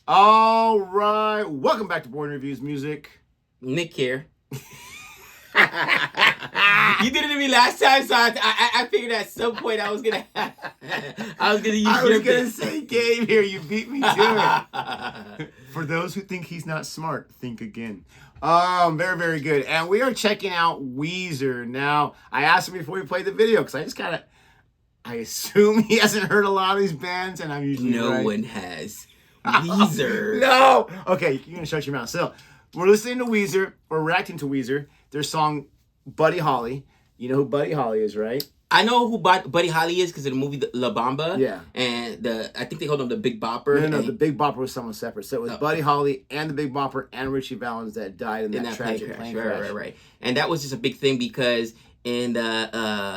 All right, welcome back to Boring Reviews Music. Nick here. You did it to me last time, so I figured at some point I was gonna say Gabe here. You beat me to it. For those who think he's not smart, think again. Very, very good. And we are checking out Weezer. Now, I asked him before we played the video because I assume he hasn't heard a lot of these bands, and I'm usually no right. one has. Weezer. No. Okay, you're gonna shut your mouth. So we're listening to Weezer. We're reacting to Weezer. Their song "Buddy Holly." You know who Buddy Holly is, right? I know who Buddy Holly is because of the movie La Bamba. Yeah. And I think they called him the Big Bopper. No, the Big Bopper was someone separate. So it was Buddy Holly and the Big Bopper and Richie Valens that died in that tragic plane crash. Right. And that was just a big thing because in the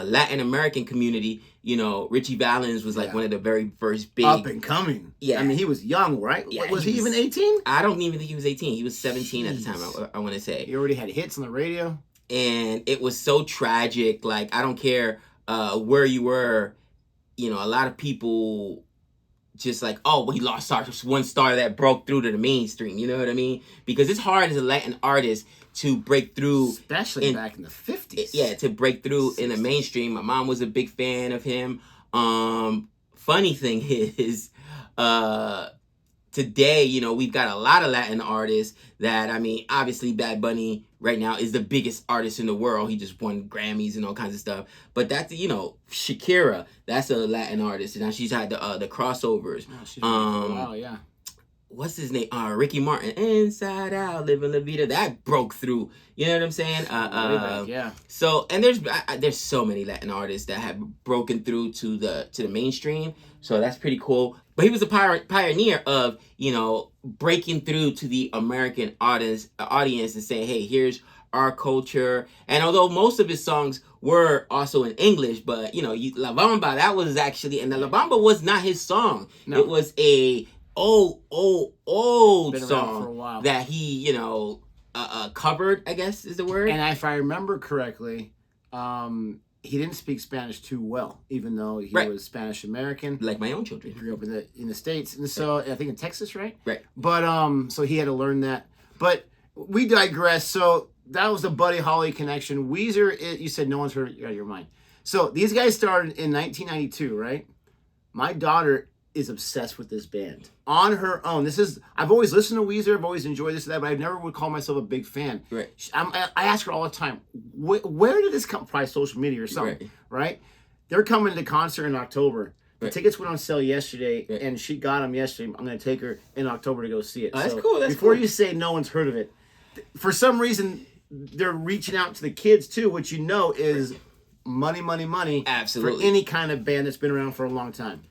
Latin American community, Richie Valens was like one of the very first big... Up and coming. Yeah. I mean, he was young, right? Yeah, was he even 18? I don't even think he was 18. He was 17 at the time, I want to say. He already had hits on the radio. And it was so tragic. Like, I don't care where you were, a lot of people just like, oh, well, he lost one star that broke through to the mainstream. You know what I mean? Because it's hard as a Latin artist to break through. Especially back in the 50s. Yeah, to break through in the mainstream. My mom was a big fan of him. Funny thing is, today, we've got a lot of Latin artists that, obviously Bad Bunny right now is the biggest artist in the world. He just won Grammys and all kinds of stuff. But that's, Shakira, that's a Latin artist. And now she's had the crossovers. Oh, she's been for a while, yeah. What's his name? Ricky Martin. Inside Out, Living La Vida. That broke through. You know what I'm saying? Yeah. So, and there's so many Latin artists that have broken through to the mainstream. So that's pretty cool. But he was a pioneer of, breaking through to the American audience and saying, hey, here's our culture. And although most of his songs were also in English, but, La Bamba, that was actually, and the La Bamba was not his song. No. It was a old song that he, covered, I guess is the word. And if I remember correctly, he didn't speak Spanish too well, even though he was Spanish American. Like my own children. He grew up in the States. And so I think in Texas, right? Right. But so he had to learn that. But we digress. So that was the Buddy Holly connection. Weezer, you said no one's heard it out of your mind. So these guys started in 1992, right? My daughter is obsessed with this band on her own. I've always listened to Weezer. I've always enjoyed this and that, but I never would call myself a big fan. Right. I ask her all the time, where did this come? Probably social media or something, right? They're coming to the concert in October. The tickets went on sale yesterday, and she got them yesterday. I'm going to take her in October to go see it. Oh, that's cool. Before you say no one's heard of it, for some reason, they're reaching out to the kids too, which is money. Absolutely. For any kind of band that's been around for a long time.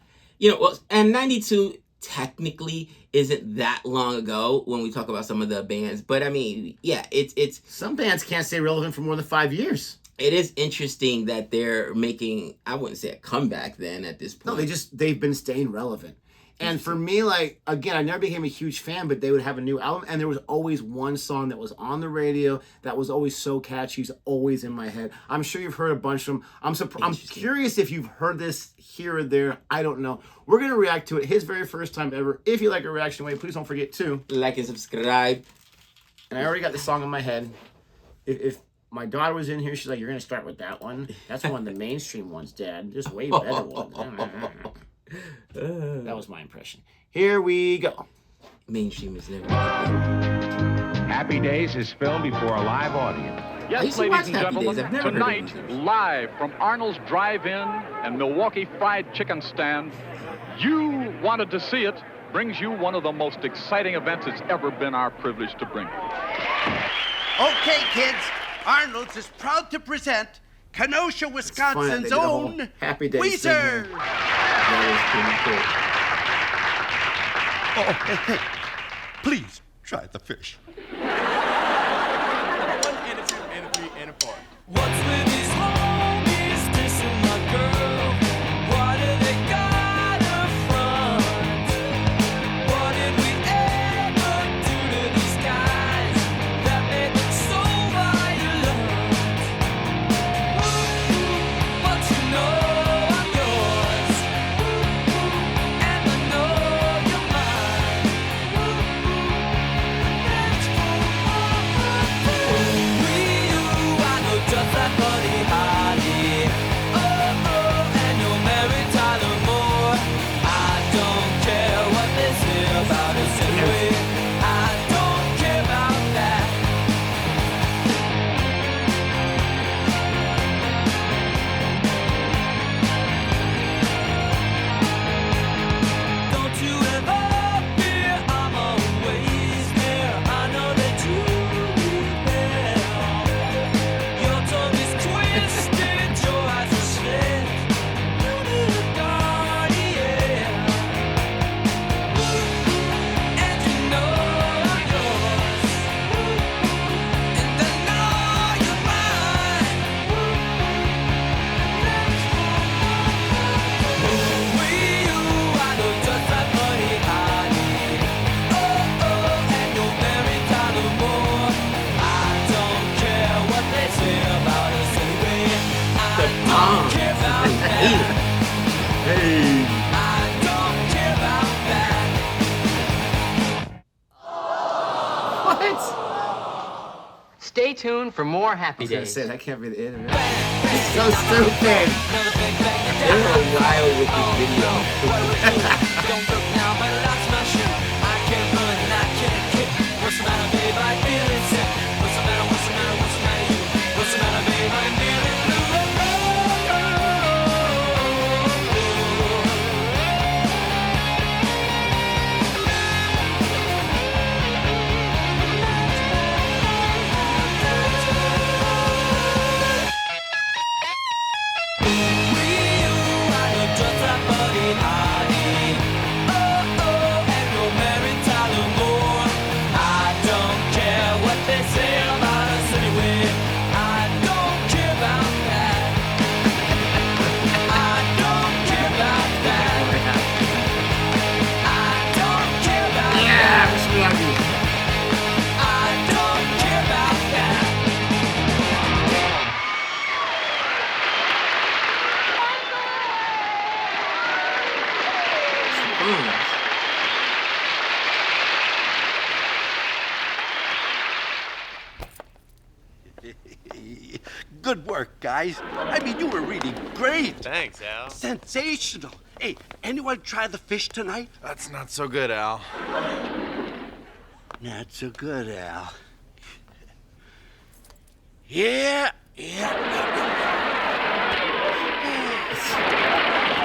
And 92 technically isn't that long ago when we talk about some of the bands. But it's some bands can't stay relevant for more than 5 years. It is interesting that they're making, I wouldn't say a comeback then at this point. No, they've been staying relevant. And for me, like, again, I never became a huge fan, but they would have a new album, and there was always one song that was on the radio that was always so catchy, it's always in my head. I'm sure you've heard a bunch of them. I'm curious if you've heard this here or there. I don't know. We're going to react to it his very first time ever. If you like a reaction way, please don't forget to like and subscribe. And I already got the song in my head. If my daughter was in here, she's like, you're going to start with that one? That's one of the mainstream ones, Dad. Just way better one. That was my impression. Here we go. Mainstream is never. Happy Days is filmed before a live audience. Yes, ladies and gentlemen, tonight, live from Arnold's Drive-In and Milwaukee Fried Chicken Stand, You Wanted to See It brings you one of the most exciting events it's ever been our privilege to bring. Okay, kids, Arnold's is proud to present Kenosha, Wisconsin's own Happy Days Weezer. Oh, hey, please try the fish. And a 2 and a 3 and a 4. What's with these homies dissing my girl? What do they got her from? What did we ever do to these guys that made them so violent? But you know I'm yours, and I know you're mine. What? Stay tuned for more I Happy was gonna Days. say that can't be the end of it. It's so stupid. They were wild with this video. Don't look now, but I lost my shoe. I can't run and I can't kick. What's the matter, babe? I'm feeling sick. What's the matter? What's the matter? What's the matter, you? What's the matter, babe? I'm feeling blue. Yeah, Mr. Miyagi. Good work, guys. I mean, you were really great. Thanks, Al. Sensational. Hey, anyone try the fish tonight? That's not so good, Al. Not so good, Al. Yeah. It's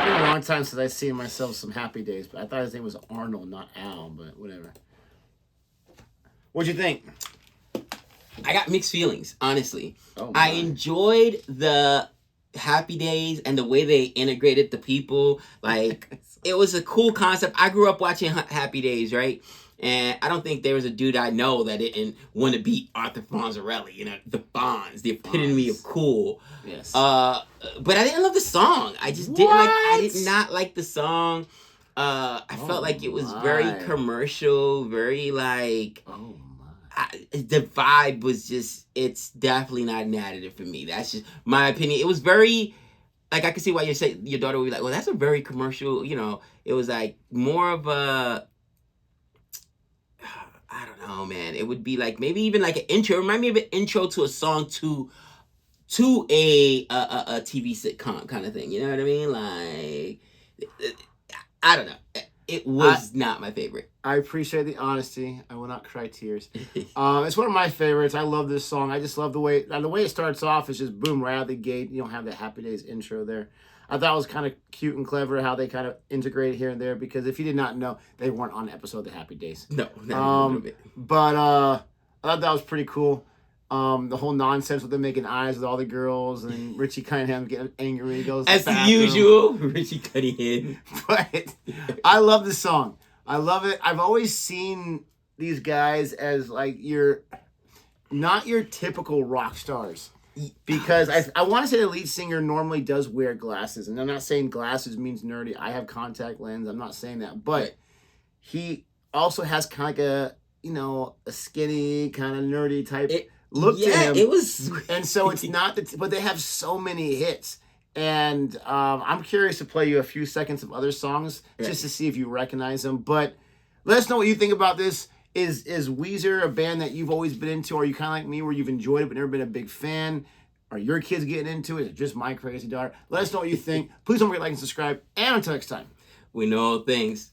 been a long time since I've seen myself some Happy Days, but I thought his name was Arnold, not Al, but whatever. What'd you think? I got mixed feelings, honestly. Oh, I my. enjoyed the Happy Days and the way they integrated the people. Like, it was a cool concept. I grew up watching Happy Days, right? And I don't think there was a dude I know that didn't want to beat Arthur Fonzarelli, you know, the Bonds, the epitome of cool. Yes. But I didn't love the song. I just didn't like. I What? did not like the song. I felt like it was my. very commercial, very like. Oh, The vibe was just. It's definitely not an additive for me. That's just my opinion. It was very. Like, I can see why you say your daughter would be like, well, that's a very commercial. You know, it was like more of a. I don't know, man. It would be like maybe even like an intro. Remind me of an intro to a song to a TV sitcom kind of thing. You know what I mean? Like, I don't know. It was not my favorite. I appreciate the honesty. I will not cry tears. It's one of my favorites. I love this song. I just love the way it starts off. Is just boom right out the gate. You don't have the Happy Days intro there. I thought it was kind of cute and clever how they kind of integrated here and there, because if you did not know, they weren't on an episode of the Happy Days. No, not even a little bit. But I thought that was pretty cool. The whole nonsense with them making eyes with all the girls and Richie Cunningham getting angry. He goes to As the bathroom. usual, Richie Cunningham. But I love the song. I love it. I've always seen these guys as like not your typical rock stars. Because I want to say the lead singer normally does wear glasses. And I'm not saying glasses means nerdy. I have contact lens. I'm not saying that. But he also has kind of like a skinny, kind of nerdy type look to him. It was. And so it's not but they have so many hits. And I'm curious to play you a few seconds of other songs just to see if you recognize them. But let us know what you think about this. Is Weezer a band that you've always been into? Or are you kind of like me where you've enjoyed it but never been a big fan? Are your kids getting into it? Is it just my crazy daughter? Let us know what you think. Please don't forget to like and subscribe. And until next time. We know all things.